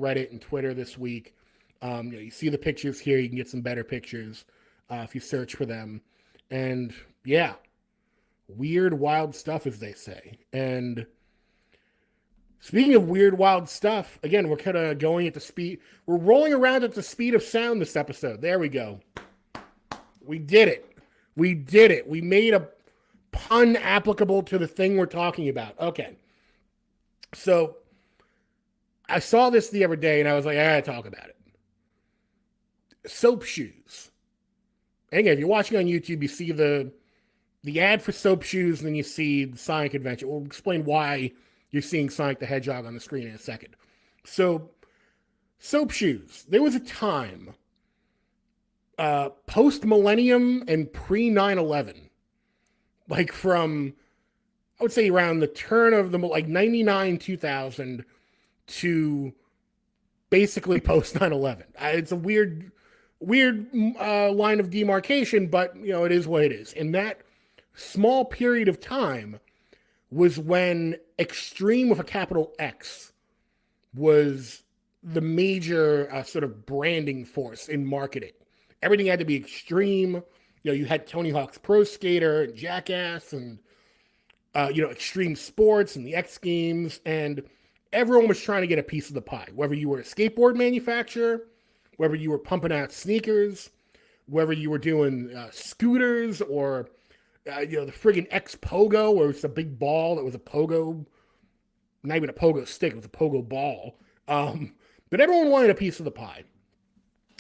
Reddit and Twitter this week. You see the pictures here. You can get some better pictures if you search for them. And yeah, weird, wild stuff, as they say. And speaking of weird, wild stuff, again, we're kind of going at the speed. We're rolling around at the speed of sound this episode. There we go. We did it. We did it. We made a pun applicable to the thing we're talking about. Okay. So I saw this the other day and I was like, I gotta talk about it. Soap shoes. And again, if you're watching on YouTube, you see the ad for soap shoes and then you see Sonic Adventure. We'll explain why you're seeing Sonic the Hedgehog on the screen in a second. So, soap shoes. There was a time, post-millennium and pre-9/11, like from, I would say around the turn of the, like 99, 2000 to basically post-9/11. It's a weird line of demarcation, but, it is what it is. And that small period of time was when x-treme with a capital X was the major sort of branding force in marketing. Everything had to be extreme. You had Tony Hawk's Pro Skater and Jackass and, extreme sports and the X Games. And everyone was trying to get a piece of the pie, whether you were a skateboard manufacturer, whether you were pumping out sneakers, whether you were doing scooters or the friggin' X-Pogo, where it's a big ball that was a pogo, not even a pogo stick, it was a pogo ball. But everyone wanted a piece of the pie.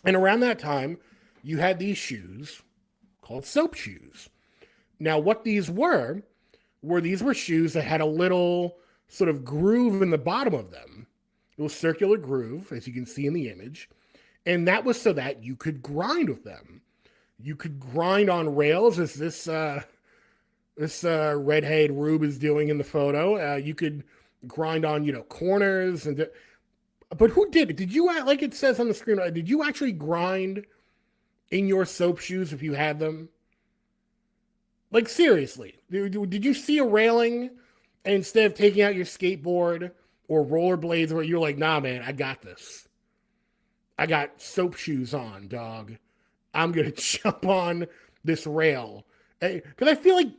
And around that time, you had these shoes called soap shoes. Now, what these were shoes that had a little sort of groove in the bottom of them. A little circular groove, as you can see in the image. And that was so that you could grind with them. You could grind on rails, as this redhead Rube is doing in the photo. You could grind on, corners. But who did it? Did you, like it says on the screen, did you actually grind in your soap shoes if you had them? Like, seriously, did you see a railing and instead of taking out your skateboard or rollerblades where you're like, nah, man, I got this. I got soap shoes on, dog. I'm going to jump on this rail. Because I feel like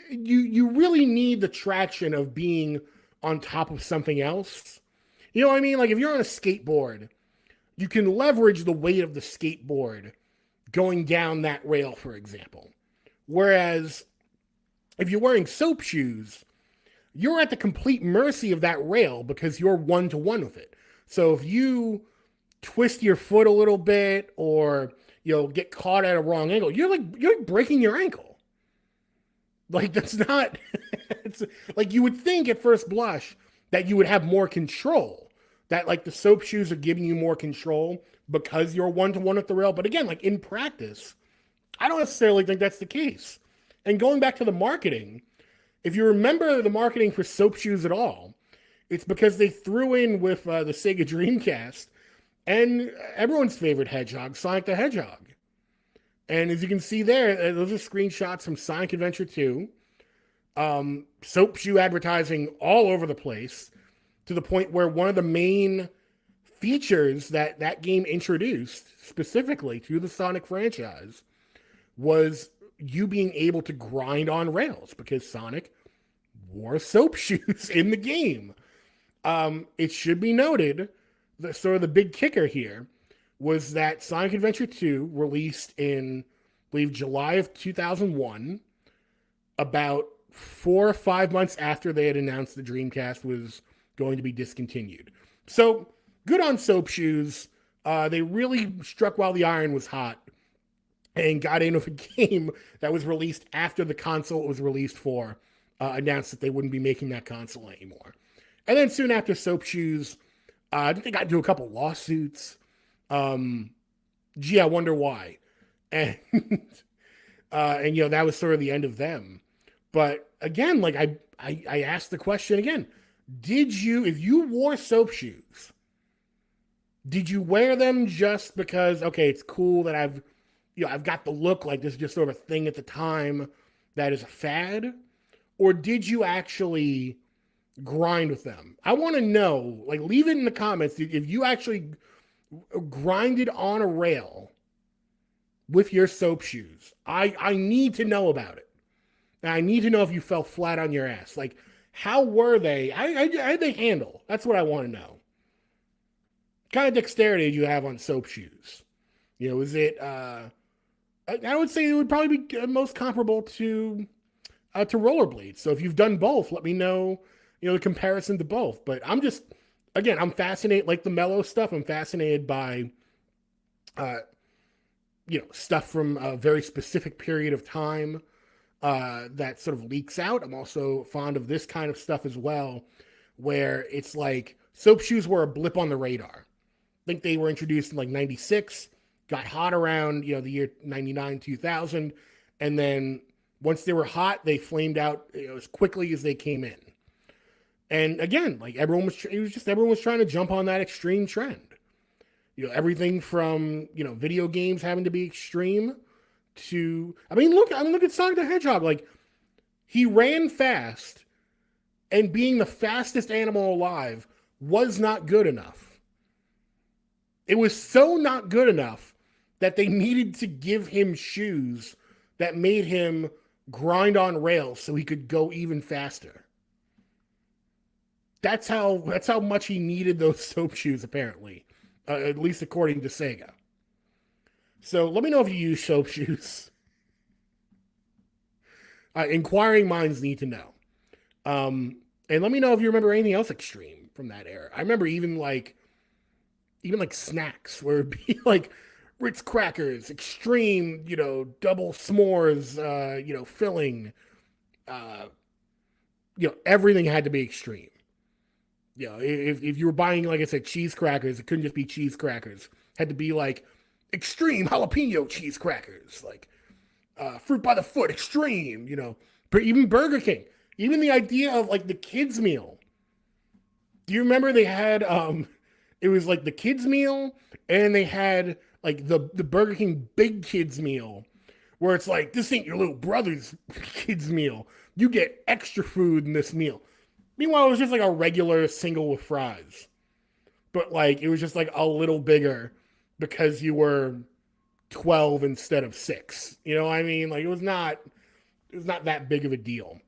you really need the traction of being on top of something else. You know what I mean? Like if you're on a skateboard, you can leverage the weight of the skateboard going down that rail, for example. Whereas if you're wearing soap shoes, you're at the complete mercy of that rail because you're one-to-one with it. So if you twist your foot a little bit or get caught at a wrong angle, you're breaking your ankle. Like that's not it's like you would think at first blush that you would have more control, that like the soap shoes are giving you more control because you're one-to-one with the rail. But again, like in practice, I don't necessarily think that's the case. And going back to the marketing, if you remember the marketing for soap shoes at all, it's because they threw in with the Sega Dreamcast and everyone's favorite hedgehog, Sonic the Hedgehog. And as you can see there, those are screenshots from Sonic Adventure 2. Soap shoe advertising all over the place to the point where one of the main features that game introduced specifically to the Sonic franchise was you being able to grind on rails because Sonic wore soap shoes in the game. It should be noted that sort of the big kicker here was that Sonic Adventure 2 released in, I believe, July of 2001, about 4 or 5 months after they had announced the Dreamcast was going to be discontinued. So, good on soap shoes. They really struck while the iron was hot and got in with a game that was released after the console it was released for announced that they wouldn't be making that console anymore. And then soon after soap shoes, I think they got into a couple lawsuits. Gee, I wonder why. And that was sort of the end of them. But again, like I asked the question again, if you wore soap shoes, did you wear them just because, okay, it's cool that I've got the look, like this is just sort of a thing at the time that is a fad? Or did you actually grind with them. I want to know, like, leave it in the comments if you actually grinded on a rail with your soap shoes. I need to know about it. And I need to know if you fell flat on your ass. Like, how were they? How did they handle? That's what I want to know. What kind of dexterity did you have on soap shoes? You know, is it? I would say it would probably be most comparable to rollerblades. So if you've done both, let me know. You know, the comparison to both. But I'm just, again, I'm fascinated. Like the mellow stuff, I'm fascinated by, uh, stuff from a very specific period of time that sort of leaks out. I'm also fond of this kind of stuff as well, where it's like soap shoes were a blip on the radar. I think they were introduced in like 96, got hot around, the year 99, 2000. And then once they were hot, they flamed out, as quickly as they came in. And again, like everyone was trying to jump on that extreme trend. Everything from, video games having to be extreme to, look at Sonic the Hedgehog. Like, he ran fast, and being the fastest animal alive was not good enough. It was so not good enough that they needed to give him shoes that made him grind on rails so he could go even faster. That's how much he needed those soap shoes, apparently, at least according to Sega. So let me know if you use soap shoes. Inquiring minds need to know. And let me know if you remember anything else extreme from that era. I remember even like snacks where it'd be like Ritz crackers, extreme, double s'mores, filling. Everything had to be extreme. If you were buying, like I said, cheese crackers, it couldn't just be cheese crackers. It had to be like extreme jalapeno cheese crackers, like fruit by the foot, extreme, But even Burger King, even the idea of like the kids meal. Do you remember they had it was like the kids meal, and they had like the Burger King big kids meal, where it's like, this ain't your little brother's kids meal. You get extra food in this meal. Meanwhile, it was just like a regular single with fries. But like it was just like a little bigger because you were 12 instead of 6. You know what I mean? Like it was not that big of a deal.